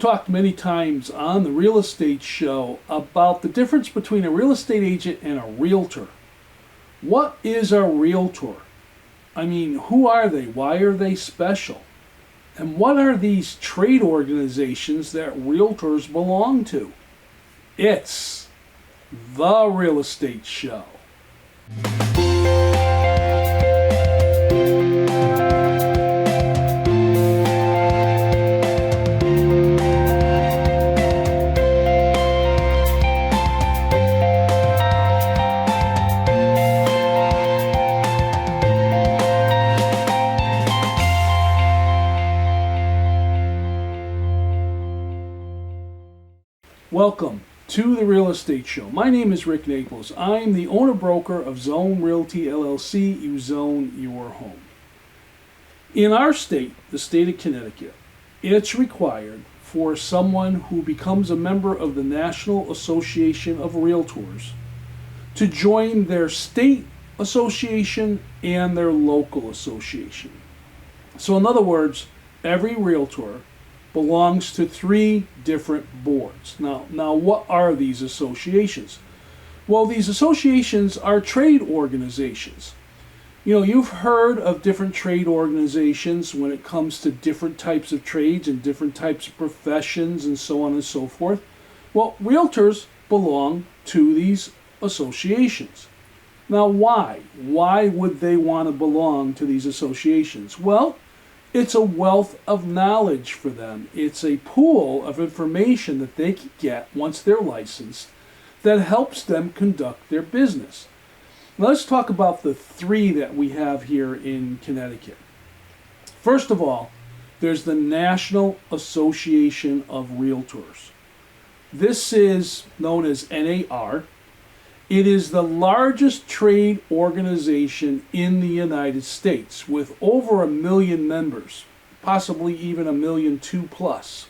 talked many times on the real estate show about the difference between a real estate agent and a realtor. What is a realtor? I mean, who are they? Why are they special? And what are these trade organizations that realtors belong to? It's the real estate show. Welcome to the Real Estate Show. My name is Rick Naples. I'm the owner-broker of Zone Realty LLC. You zone your home. In our state, the state of Connecticut, it's required for someone who becomes a member of the National Association of Realtors to join their state association and their local association. So in other words, every realtor belongs to 3 different boards. Now, what are these associations? Well, these associations are trade organizations. You know, you've heard of different trade organizations when it comes to different types of trades and different types of professions and so on and so forth. Well, realtors belong to these associations. Now, why? Why would they want to belong to these associations? Well, it's a wealth of knowledge for them. It's a pool of information that they can get once they're licensed that helps them conduct their business. Now, let's talk about the 3 that we have here in Connecticut. First of all, there's the National Association of Realtors. This is known as NAR. It is the largest trade organization in the United States with over 1 million members, possibly even 1.2 million plus.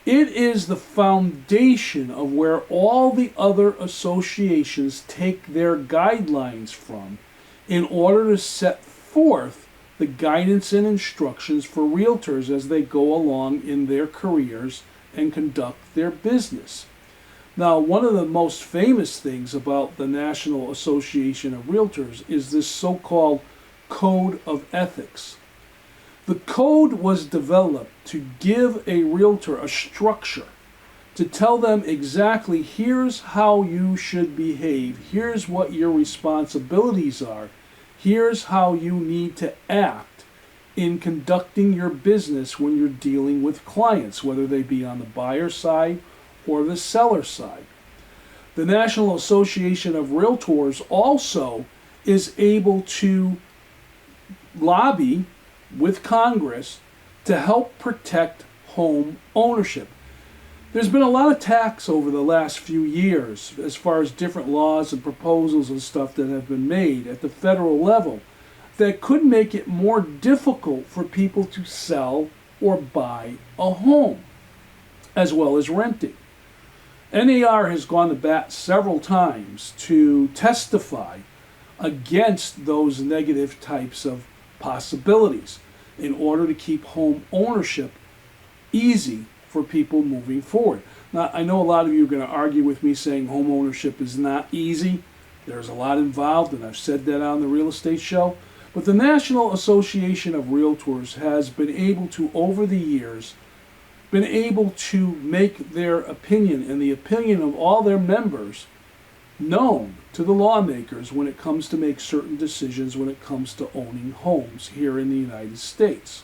It is the foundation of where all the other associations take their guidelines from in order to set forth the guidance and instructions for realtors as they go along in their careers and conduct their business. Now, one of the most famous things about the National Association of Realtors is this so-called Code of Ethics. The code was developed to give a realtor a structure, to tell them exactly here's how you should behave, here's what your responsibilities are, here's how you need to act in conducting your business when you're dealing with clients, whether they be on the buyer side or the seller side. The National Association of Realtors also is able to lobby with Congress to help protect home ownership. There's been a lot of attacks over the last few years as far as different laws and proposals and stuff that have been made at the federal level that could make it more difficult for people to sell or buy a home, as well as renting. NAR has gone to bat several times to testify against those negative types of possibilities in order to keep home ownership easy for people moving forward. Now, I know a lot of you are going to argue with me saying home ownership is not easy. There's a lot involved, and I've said that on the Real Estate Show. But the National Association of Realtors has been able to, over the years, been able to make their opinion and the opinion of all their members known to the lawmakers when it comes to make certain decisions when it comes to owning homes here in the United States.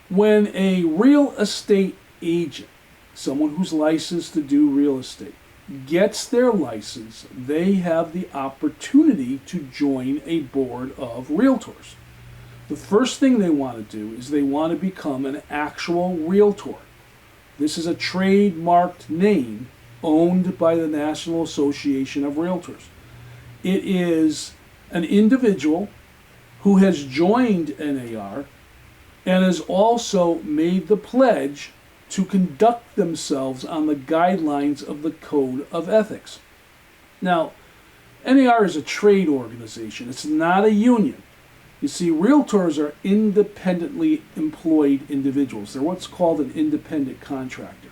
When a real estate agent, someone who's licensed to do real estate, gets their license, they have the opportunity to join a board of realtors. The first thing they want to do is they want to become an actual realtor. This is a trademarked name owned by the National Association of Realtors. It is an individual who has joined NAR and has also made the pledge to conduct themselves on the guidelines of the Code of Ethics. Now, NAR is a trade organization. It's not a union. You see, realtors are independently employed individuals. They're what's called an independent contractor.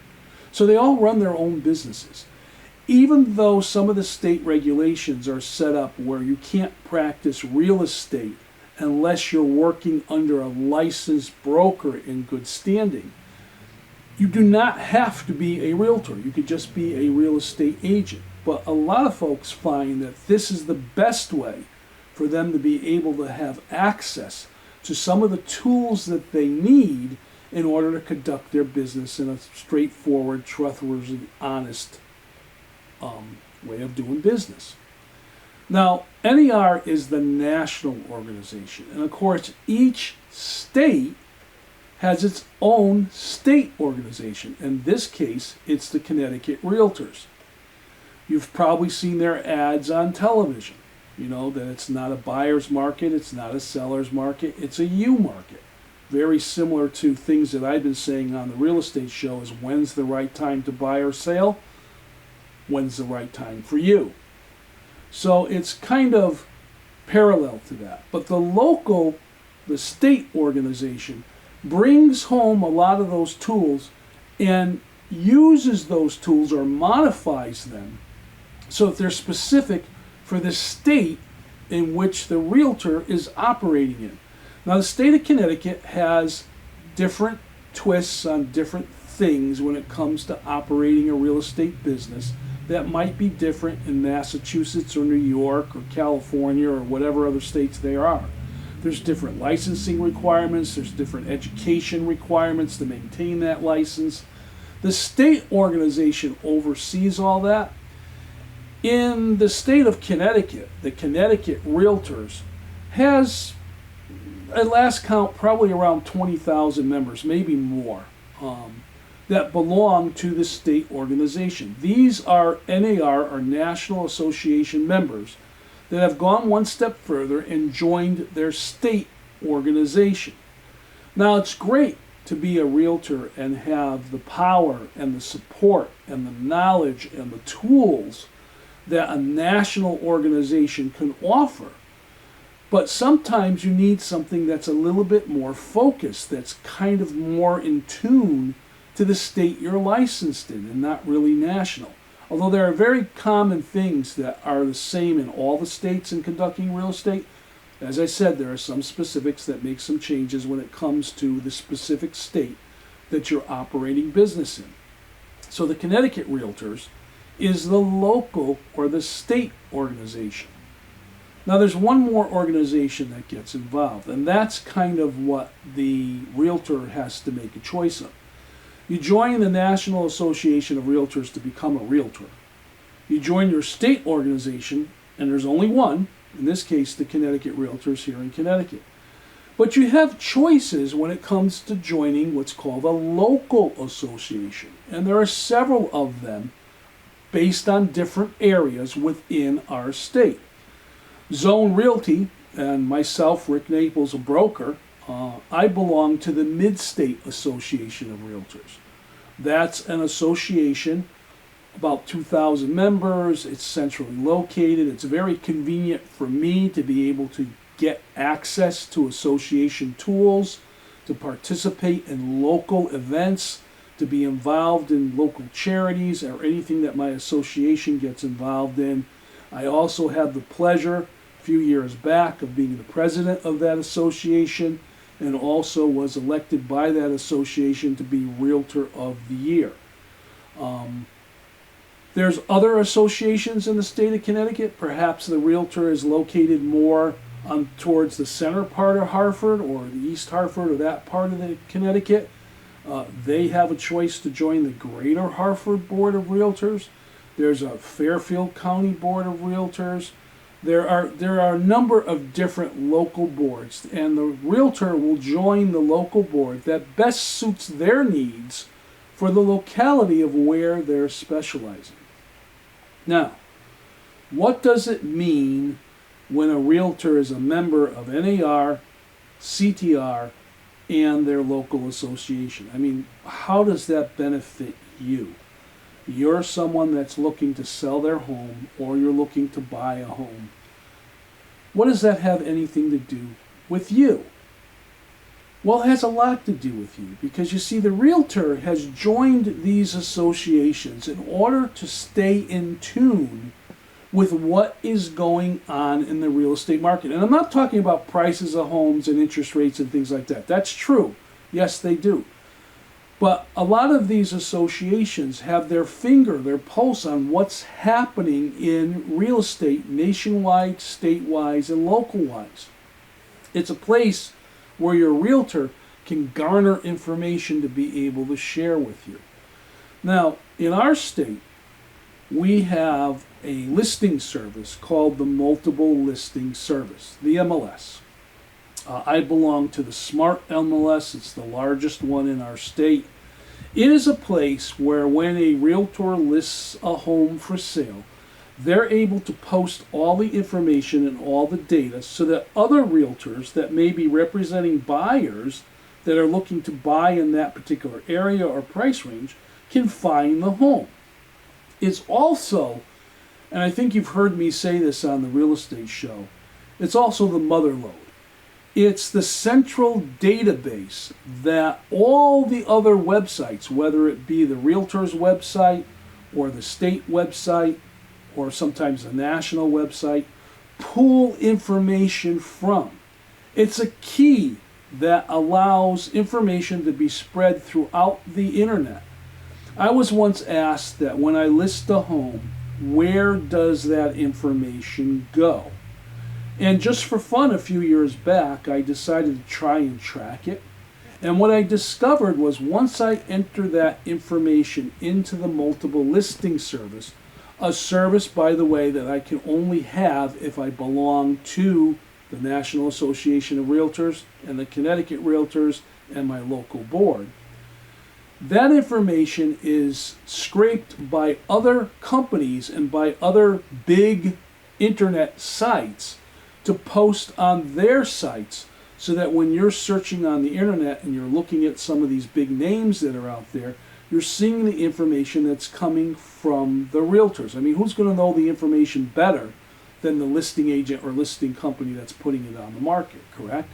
So they all run their own businesses. Even though some of the state regulations are set up where you can't practice real estate unless you're working under a licensed broker in good standing, you do not have to be a realtor. You could just be a real estate agent. But a lot of folks find that this is the best way for them to be able to have access to some of the tools that they need in order to conduct their business in a straightforward, trustworthy, honest way of doing business. Now, NAR is the national organization, and of course, each state has its own state organization. In this case, it's the Connecticut Realtors. You've probably seen their ads on television. You know that it's not a buyer's market, it's not a seller's market, it's a you market. Very similar to things that I've been saying on the real estate show is when's the right time to buy or sell? When's the right time for you? So it's kind of parallel to that. But the state organization brings home a lot of those tools and uses those tools or modifies them so that they're specific for the state in which the realtor is operating in. Now, the state of Connecticut has different twists on different things when it comes to operating a real estate business that might be different in Massachusetts or New York or California or whatever other states there are. There's different licensing requirements, there's different education requirements to maintain that license. The state organization oversees all that. In the state of Connecticut, the Connecticut Realtors has, at last count, probably around 20,000 members, maybe more, that belong to the state organization. These are NAR, or National Association members, that have gone one step further and joined their state organization. Now, it's great to be a realtor and have the power and the support and the knowledge and the tools that a national organization can offer. But sometimes you need something that's a little bit more focused, that's kind of more in tune to the state you're licensed in and not really national. Although there are very common things that are the same in all the states in conducting real estate, as I said, there are some specifics that make some changes when it comes to the specific state that you're operating business in. So the Connecticut Realtors is the local or the state organization. Now there's one more organization that gets involved, and that's kind of what the realtor has to make a choice of. You join the National Association of Realtors to become a realtor. You join your state organization, and there's only one, in this case the Connecticut Realtors here in Connecticut. But you have choices when it comes to joining what's called a local association, and there are several of them based on different areas within our state. Zone Realty, and myself, Rick Naples, a broker, I belong to the Mid-State Association of Realtors. That's an association, about 2,000 members. It's centrally located. It's very convenient for me to be able to get access to association tools, to participate in local events, to be involved in local charities or anything that my association gets involved in. I also had the pleasure a few years back of being the president of that association, and also was elected by that association to be Realtor of the Year. There's other associations in the state of Connecticut. Perhaps the Realtor is located more towards the center part of Hartford or the East Hartford or that part of the Connecticut. They have a choice to join the Greater Hartford Board of Realtors. There's a Fairfield County Board of Realtors. There are a number of different local boards, and the realtor will join the local board that best suits their needs for the locality of where they're specializing. Now, what does it mean when a realtor is a member of NAR, CTR, and their local association? I mean, how does that benefit you? You're someone that's looking to sell their home, or you're looking to buy a home. What does that have anything to do with you? Well, it has a lot to do with you, because you see, the realtor has joined these associations in order to stay in tune with what is going on in the real estate market. And I'm not talking about prices of homes and interest rates and things like that. That's true. Yes, they do. But a lot of these associations have their pulse on what's happening in real estate nationwide, statewide, and local-wise. It's a place where your realtor can garner information to be able to share with you. Now, in our state, we have a listing service called the Multiple Listing Service, the MLS. I belong to the Smart MLS. It's the largest one in our state. It is a place where when a realtor lists a home for sale, they're able to post all the information and all the data so that other realtors that may be representing buyers that are looking to buy in that particular area or price range can find the home. It's also, and I think you've heard me say this on the real estate show, it's also the mother lode. It's the central database that all the other websites, whether it be the realtor's website or the state website or sometimes the national website, pull information from. It's a key that allows information to be spread throughout the internet. I was once asked that when I list a home, where does that information go? And just for fun, a few years back, I decided to try and track it. And what I discovered was once I enter that information into the multiple listing service, a service, by the way, that I can only have if I belong to the National Association of Realtors and the Connecticut Realtors and my local board. That information is scraped by other companies and by other big internet sites to post on their sites, so that when you're searching on the internet and you're looking at some of these big names that are out there, you're seeing the information that's coming from the realtors. I mean, who's going to know the information better than the listing agent or listing company that's putting it on the market, correct?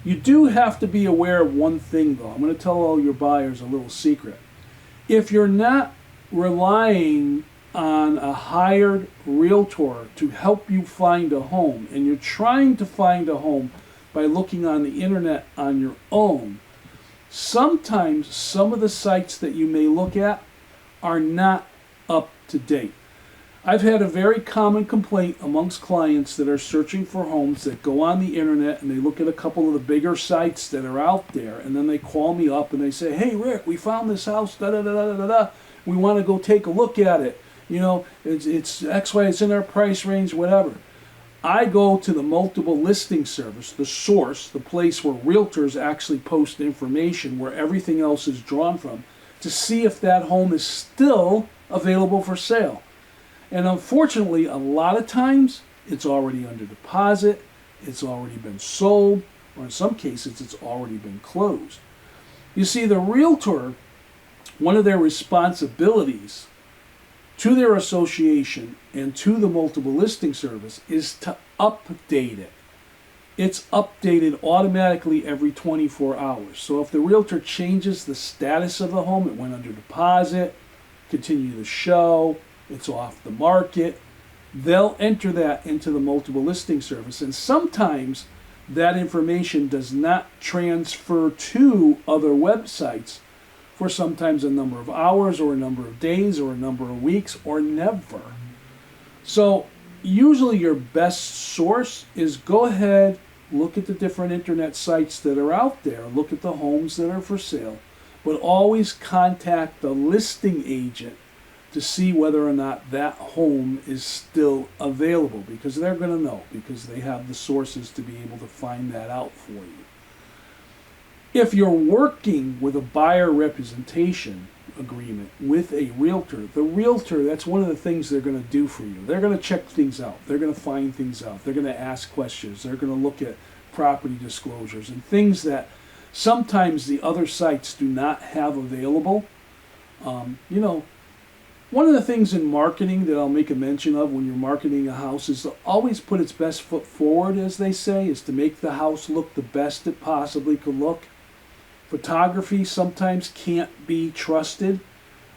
You do have to be aware of one thing, though. I'm going to tell all your buyers a little secret. If you're not relying on a hired realtor to help you find a home, and you're trying to find a home by looking on the internet on your own, sometimes some of the sites that you may look at are not up to date. I've had a very common complaint amongst clients that are searching for homes that go on the internet and they look at a couple of the bigger sites that are out there, and then they call me up and they say, "Hey Rick, we found this house, da da da da da da. We want to go take a look at it. You know, it's X, Y, it's in our price range, whatever." I go to the multiple listing service, the source, the place where realtors actually post information, where everything else is drawn from, to see if that home is still available for sale. And unfortunately, a lot of times, it's already under deposit, it's already been sold, or in some cases, it's already been closed. You see, the realtor, one of their responsibilities to their association and to the multiple listing service is to update it. It's updated automatically every 24 hours. So if the realtor changes the status of the home, it went under deposit, continue to show, it's off the market, they'll enter that into the multiple listing service. And sometimes that information does not transfer to other websites for sometimes a number of hours or a number of days or a number of weeks or never. So usually your best source is go ahead, look at the different internet sites that are out there, look at the homes that are for sale, but always contact the listing agent to see whether or not that home is still available, because they're going to know, because they have the sources to be able to find that out for you. If you're working with a buyer representation agreement with a realtor, the realtor, that's one of the things they're going to do for you. They're going to check things out. They're going to find things out. They're going to ask questions. They're going to look at property disclosures and things that sometimes the other sites do not have available. One of the things in marketing that I'll make a mention of when you're marketing a house is to always put its best foot forward, as they say, is to make the house look the best it possibly could look. Photography sometimes can't be trusted.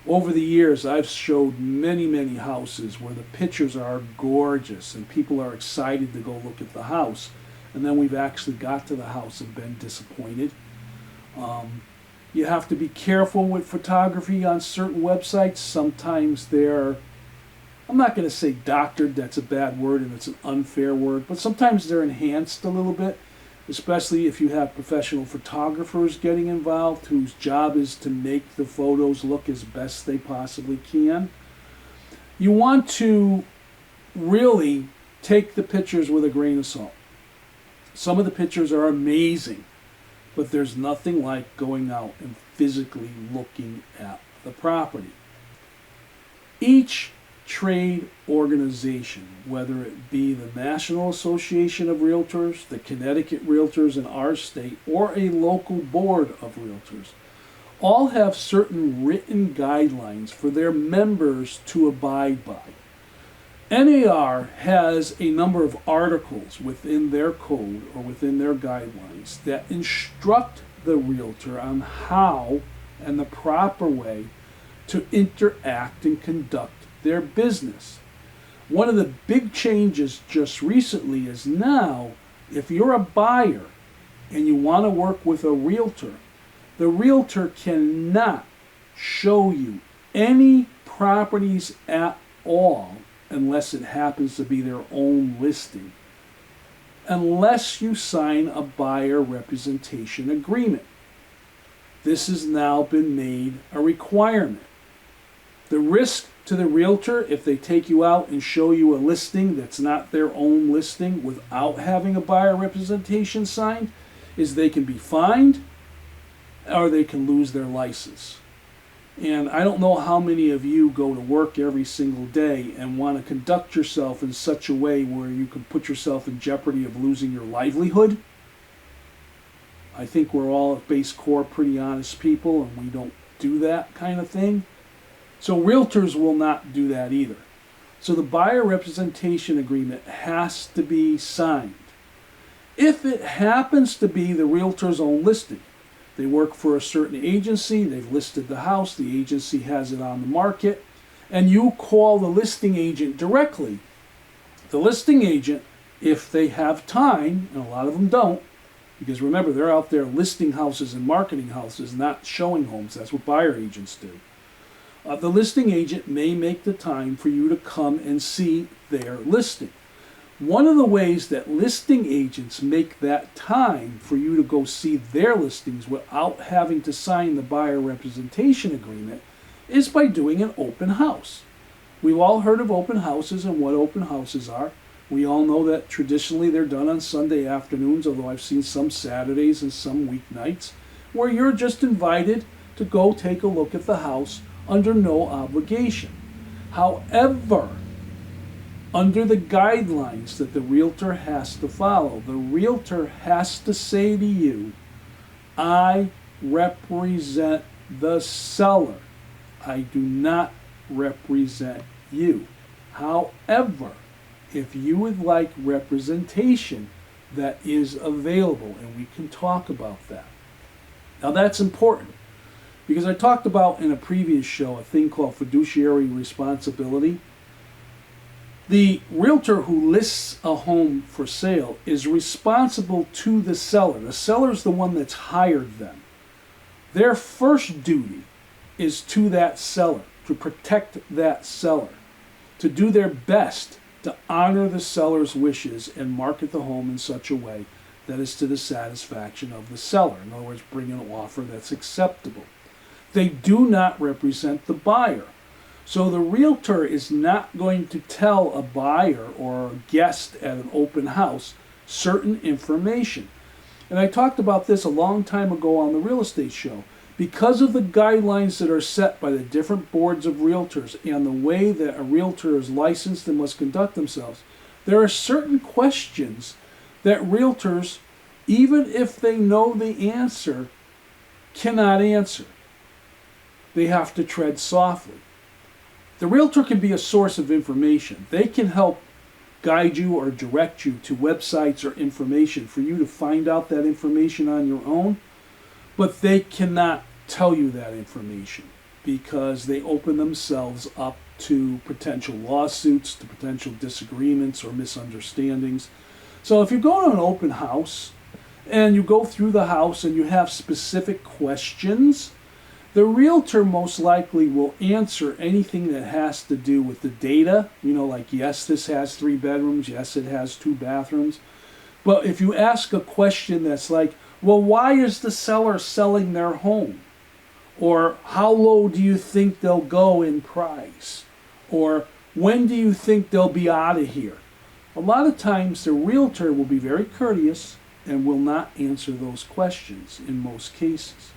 Over the years, I've showed many, many houses where the pictures are gorgeous and people are excited to go look at the house. And then we've actually got to the house and been disappointed. You have to be careful with photography on certain websites. Sometimes they're, I'm not going to say doctored, that's a bad word and it's an unfair word, but sometimes they're enhanced a little bit, especially if you have professional photographers getting involved whose job is to make the photos look as best they possibly can. You want to really take the pictures with a grain of salt. Some of the pictures are amazing, but there's nothing like going out and physically looking at the property. Each trade organization, whether it be the National Association of Realtors, the Connecticut Realtors in our state, or a local board of Realtors, all have certain written guidelines for their members to abide by. NAR has a number of articles within their code or within their guidelines that instruct the realtor on how and the proper way to interact and conduct their business. One of the big changes just recently is now, if you're a buyer and you want to work with a realtor, the realtor cannot show you any properties at all unless it happens to be their own listing, unless you sign a buyer representation agreement. This has now been made a requirement. The risk to the realtor, if they take you out and show you a listing that's not their own listing without having a buyer representation signed, is they can be fined or they can lose their license. And I don't know how many of you go to work every single day and want to conduct yourself in such a way where you can put yourself in jeopardy of losing your livelihood. I think we're all at base core pretty honest people and we don't do that kind of thing. So realtors will not do that either. So the buyer representation agreement has to be signed. If it happens to be the realtor's own listing, they work for a certain agency, they've listed the house, the agency has it on the market, and you call the listing agent directly. The listing agent, if they have time, and a lot of them don't, because remember, they're out there listing houses and marketing houses, not showing homes. That's what buyer agents do. The listing agent may make the time for you to come and see their listing. One of the ways that listing agents make that time for you to go see their listings without having to sign the buyer representation agreement is by doing an open house. We've all heard of open houses and what open houses are. We all know that traditionally they're done on Sunday afternoons, although I've seen some Saturdays and some weeknights, where you're just invited to go take a look at the house under no obligation. However, under the guidelines that the realtor has to follow, the realtor has to say to you, I represent the seller. I do not represent you. However, if you would like representation, that is available, and we can talk about that. Now that's important, because I talked about in a previous show a thing called fiduciary responsibility. The realtor who lists a home for sale is responsible to the seller. The seller is the one that's hired them. Their first duty is to that seller, to protect that seller, to do their best to honor the seller's wishes and market the home in such a way that is to the satisfaction of the seller. In other words, bring an offer that's acceptable. They do not represent the buyer. So the realtor is not going to tell a buyer or a guest at an open house certain information. And I talked about this a long time ago on the real estate show. Because of the guidelines that are set by the different boards of realtors and the way that a realtor is licensed and must conduct themselves, there are certain questions that realtors, even if they know the answer, cannot answer. They have to tread softly. The realtor can be a source of information. They can help guide you or direct you to websites or information for you to find out that information on your own, but they cannot tell you that information because they open themselves up to potential lawsuits, to potential disagreements or misunderstandings. So if you go to an open house and you go through the house and you have specific questions, the realtor most likely will answer anything that has to do with the data, like, yes, this has 3 bedrooms, yes, it has 2 bathrooms. But if you ask a question that's like, well, why is the seller selling their home? Or how low do you think they'll go in price? Or when do you think they'll be out of here? A lot of times the realtor will be very courteous and will not answer those questions in most cases.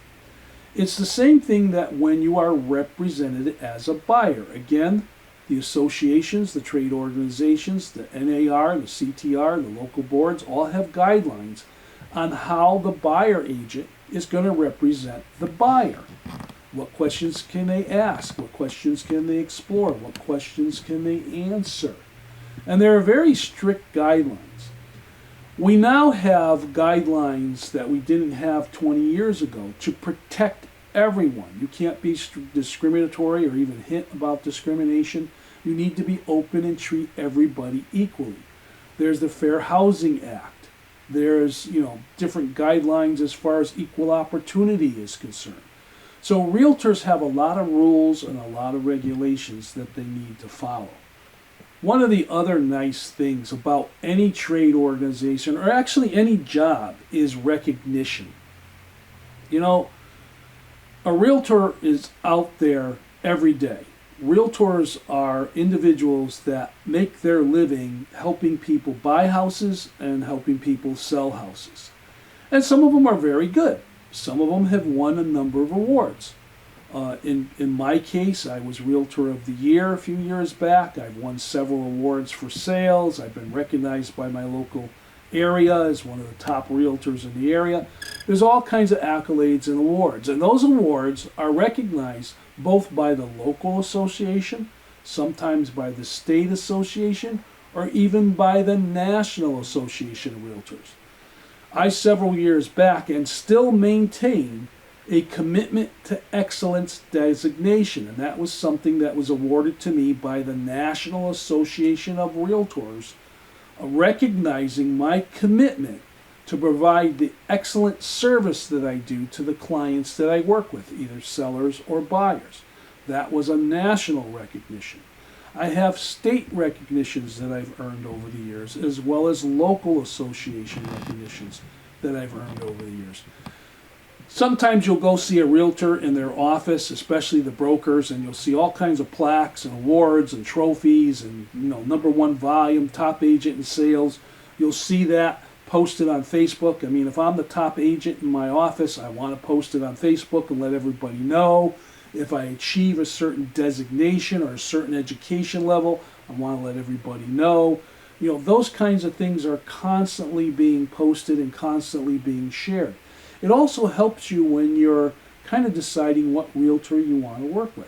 It's the same thing that when you are represented as a buyer. Again, the associations, the trade organizations, the NAR, the CTR, the local boards all have guidelines on how the buyer agent is going to represent the buyer. What questions can they ask? What questions can they explore? What questions can they answer? And there are very strict guidelines. We now have guidelines that we didn't have 20 years ago to protect everyone. You can't be discriminatory or even hint about discrimination. You need to be open and treat everybody equally. There's the Fair Housing Act. There's, different guidelines as far as equal opportunity is concerned. So realtors have a lot of rules and a lot of regulations that they need to follow. One of the other nice things about any trade organization, or actually any job, is recognition. A realtor is out there every day. Realtors are individuals that make their living helping people buy houses and helping people sell houses. And some of them are very good. Some of them have won a number of awards. In my case, I was Realtor of the Year a few years back. I've won several awards for sales. I've been recognized by my local area as one of the top realtors in the area. There's all kinds of accolades and awards. And those awards are recognized both by the local association, sometimes by the state association, or even by the National Association of Realtors. I, several years back, and still maintain a commitment to excellence designation, and that was something that was awarded to me by the National Association of Realtors, recognizing my commitment to provide the excellent service that I do to the clients that I work with, either sellers or buyers. That was a national recognition. I have state recognitions that I've earned over the years, as well as local association recognitions that I've earned over the years. Sometimes you'll go see a realtor in their office, especially the brokers, and you'll see all kinds of plaques and awards and trophies and, #1 volume, top agent in sales. You'll see that posted on Facebook. I mean, if I'm the top agent in my office, I want to post it on Facebook and let everybody know. If I achieve a certain designation or a certain education level, I want to let everybody know. Those kinds of things are constantly being posted and constantly being shared. It also helps you when you're kind of deciding what realtor you want to work with.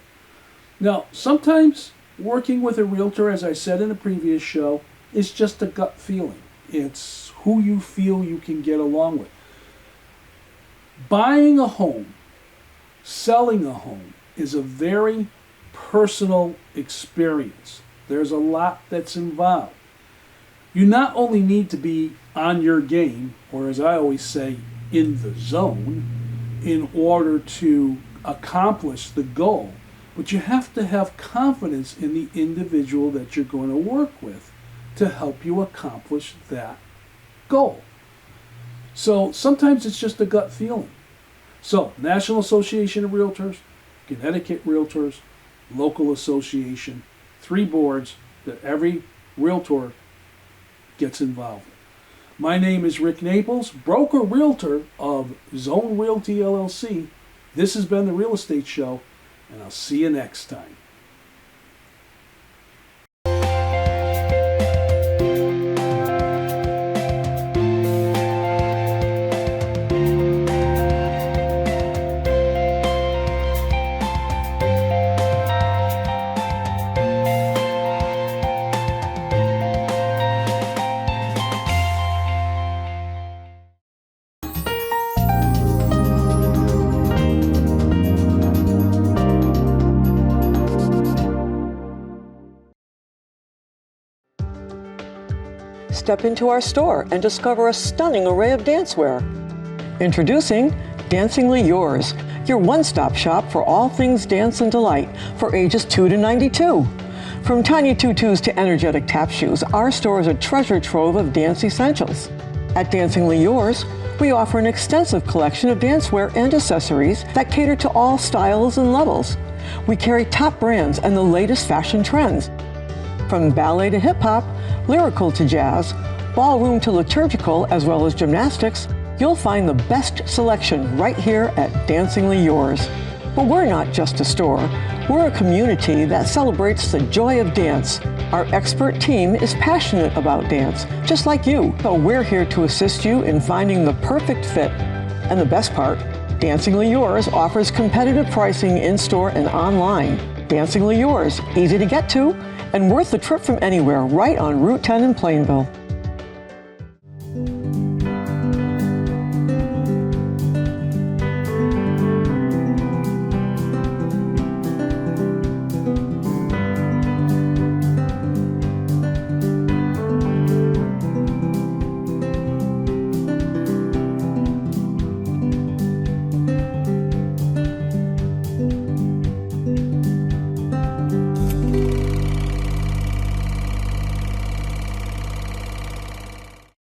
Now, sometimes working with a realtor, as I said in a previous show, is just a gut feeling. It's who you feel you can get along with. Buying a home, selling a home, is a very personal experience. There's a lot that's involved. You not only need to be on your game, or as I always say, in the zone, in order to accomplish the goal, but you have to have confidence in the individual that you're going to work with to help you accomplish that goal. So sometimes it's just a gut feeling. So, National Association of Realtors, Connecticut Realtors, local association, 3 boards that every realtor gets involved in. My name is Rick Naples, broker realtor of Zone Realty LLC. This has been The Real Estate Show, and I'll see you next time. Step into our store and discover a stunning array of dancewear. Introducing Dancingly Yours, your one-stop shop for all things dance and delight for ages 2 to 92. From tiny tutus to energetic tap shoes, our store is a treasure trove of dance essentials. At Dancingly Yours, we offer an extensive collection of dancewear and accessories that cater to all styles and levels. We carry top brands and the latest fashion trends. From ballet to hip-hop, lyrical to jazz, ballroom to liturgical, as well as gymnastics, you'll find the best selection right here at Dancingly Yours. But we're not just a store. We're a community that celebrates the joy of dance. Our expert team is passionate about dance, just like you. So we're here to assist you in finding the perfect fit. And the best part, Dancingly Yours offers competitive pricing in-store and online. Dancingly Yours, easy to get to, and worth the trip from anywhere, right on Route 10 in Plainville.